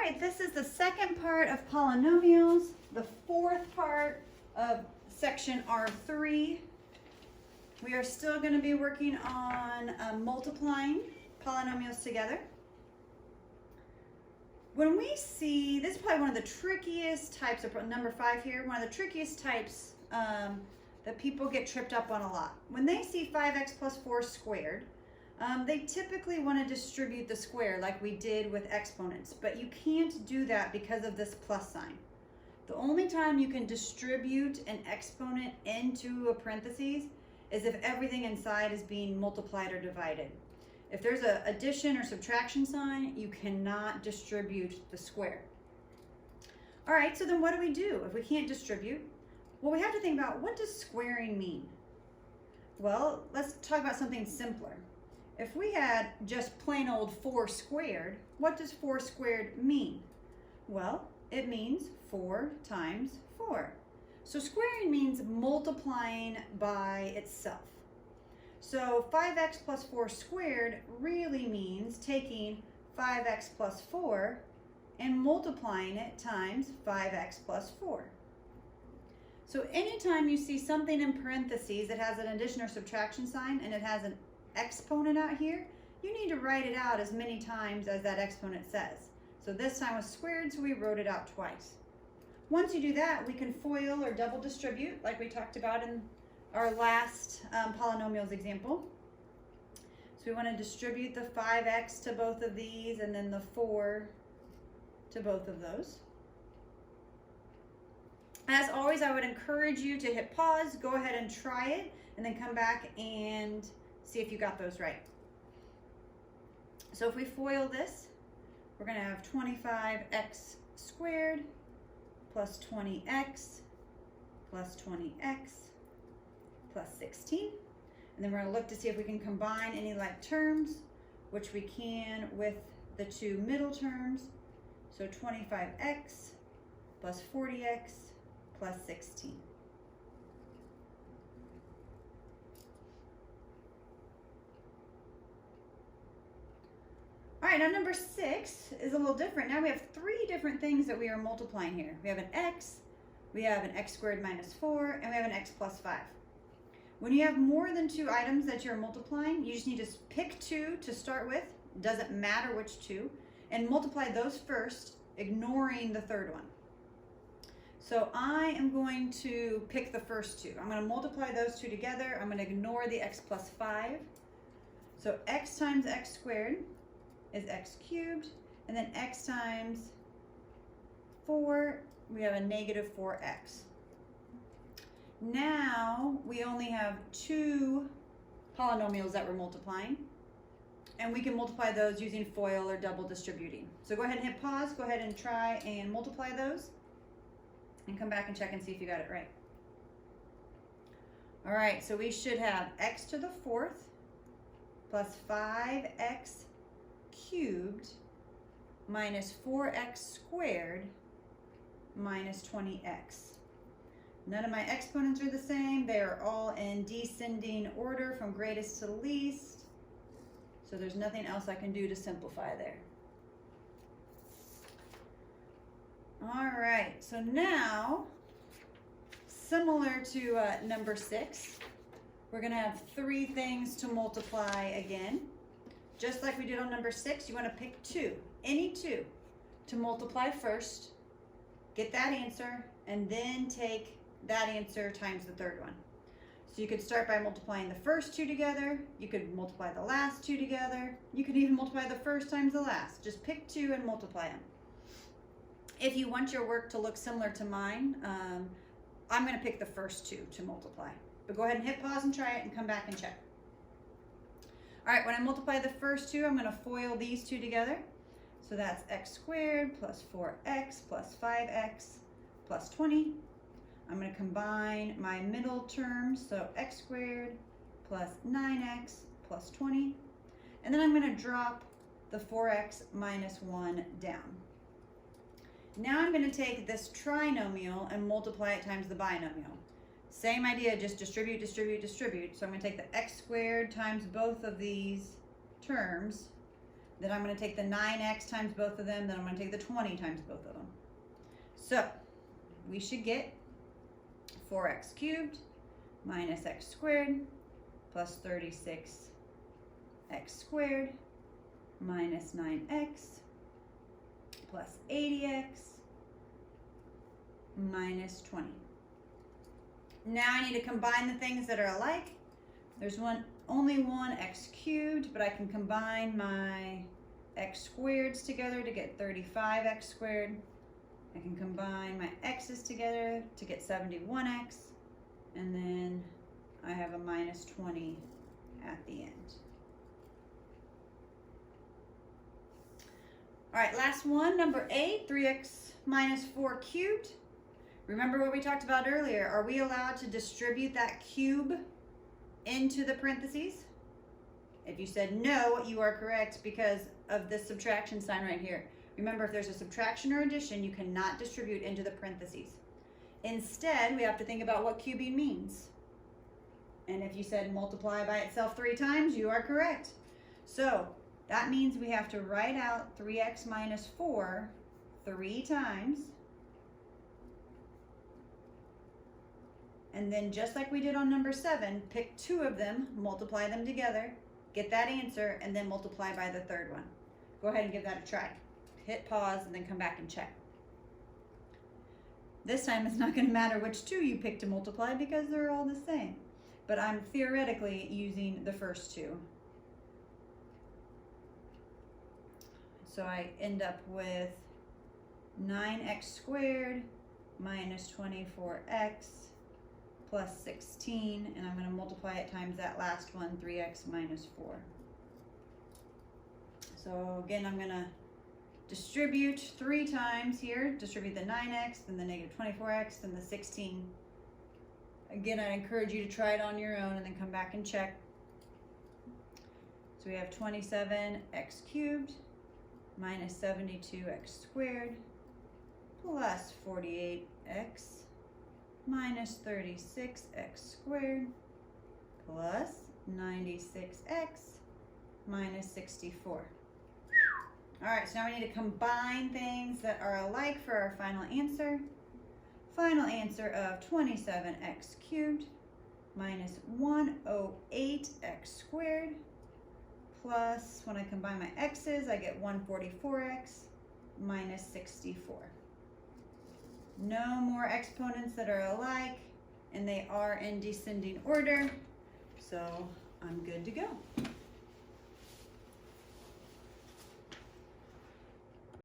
right, this is the second part of polynomials, the fourth part of section R3. We are still going to be working on multiplying polynomials together. When we see, this is probably one of the trickiest types of, number 5 here, one of the trickiest types that people get tripped up on a lot. When they see 5x plus 4 squared, they typically want to distribute the square like we did with exponents, but you can't do that because of this plus sign. The only time you can distribute an exponent into a parentheses is if everything inside is being multiplied or divided. If there's an addition or subtraction sign, you cannot distribute the square. All right, so then what do we do if we can't distribute? Well, we have to think about, what does squaring mean? Well, let's talk about something simpler. If we had just plain old 4 squared, what does 4 squared mean? Well, it means 4 times 4. So squaring means multiplying by itself. So 5x plus 4 squared really means taking 5x plus 4 and multiplying it times 5x plus 4. So anytime you see something in parentheses that has an addition or subtraction sign and it has an exponent out here, you need to write it out as many times as that exponent says. So this time was squared, so we wrote it out twice. Once you do that, we can FOIL or double distribute like we talked about in our last polynomials example. So we want to distribute the 5x to both of these and then the 4 to both of those. As always, I would encourage you to hit pause, go ahead and try it, and then come back and see if you got those right. So if we FOIL this, we're going to have 25x squared plus 20x plus 20x plus 16. And then we're going to look to see if we can combine any like terms, which we can with the two middle terms. So 25x plus 40x plus 16. All right, now number 6 is a little different. Now we have 3 different things that we are multiplying here. We have an x, we have an x squared minus 4, and we have an x plus 5. When you have more than 2 items that you're multiplying, you just need to pick 2 to start with, doesn't matter which 2, and multiply those first, ignoring the third one. So I am going to pick the first 2. I'm going to multiply those 2 together. I'm going to ignore the x plus 5. So x times x squared is x cubed, and then x times 4, we have a negative 4x. Now we only have 2 polynomials that we're multiplying, and we can multiply those using FOIL or double distributing. So go ahead and hit pause, go ahead and try and multiply those, and come back and check and see if you got it right. All right, so we should have x to the 4th plus 5x cubed minus 4x squared minus 20x. None of my exponents are the same. They are all in descending order from greatest to least. So there's nothing else I can do to simplify there. All right, so now, similar to number 6, we're going to have 3 things to multiply again. Just like we did on number 6, you want to pick 2, any 2, to multiply first, get that answer, and then take that answer times the third one. So you could start by multiplying the first 2 together, you could multiply the last 2 together, you could even multiply the first times the last. Just pick 2 and multiply them. If you want your work to look similar to mine, I'm going to pick the first 2 to multiply. But go ahead and hit pause and try it and come back and check. All right, when I multiply the first 2, I'm going to FOIL these 2 together. So that's x squared plus 4x plus 5x plus 20. I'm going to combine my middle terms, so x squared plus 9x plus 20. And then I'm going to drop the 4x minus 1 down. Now I'm going to take this trinomial and multiply it times the binomial. Same idea, just distribute, distribute, distribute. So I'm going to take the x squared times both of these terms Then I'm going to take the 9x times both of them. Then I'm going to take the 20 times both of them. So we should get 4x cubed minus x squared plus 36x squared minus 9x plus 80x minus 20. Now I need to combine the things that are alike. There's only one x cubed, but I can combine my x squareds together to get 35x squared. I can combine my x's together to get 71x, and then I have a minus 20 at the end. All right, last one, number 8, 3x minus 4 cubed. Remember what we talked about earlier. Are we allowed to distribute that cube into the parentheses? If you said no, you are correct because of this subtraction sign right here. Remember, if there's a subtraction or addition, you cannot distribute into the parentheses. Instead, we have to think about what cubing means. And if you said multiply by itself 3 times, you are correct. So that means we have to write out 3x minus 4 3 times. And then just like we did on number 7, pick 2 of them, multiply them together, get that answer, and then multiply by the third one. Go ahead and give that a try. Hit pause and then come back and check. This time it's not going to matter which 2 you pick to multiply because they're all the same. But I'm theoretically using the first 2. So I end up with 9x squared minus 24x plus 16, and I'm going to multiply it times that last one, 3x minus 4. So again, I'm going to distribute 3 times here, distribute the 9x, then the negative 24x, then the 16. Again, I encourage you to try it on your own and then come back and check. So we have 27x cubed minus 72x squared plus 48x minus 36x squared plus 96x minus 64. All right, so now we need to combine things that are alike for our final answer. Final answer of 27x cubed minus 108x squared plus, when I combine my x's, I get 144x minus 64. No more exponents that are alike, and they are in descending order, so I'm good to go.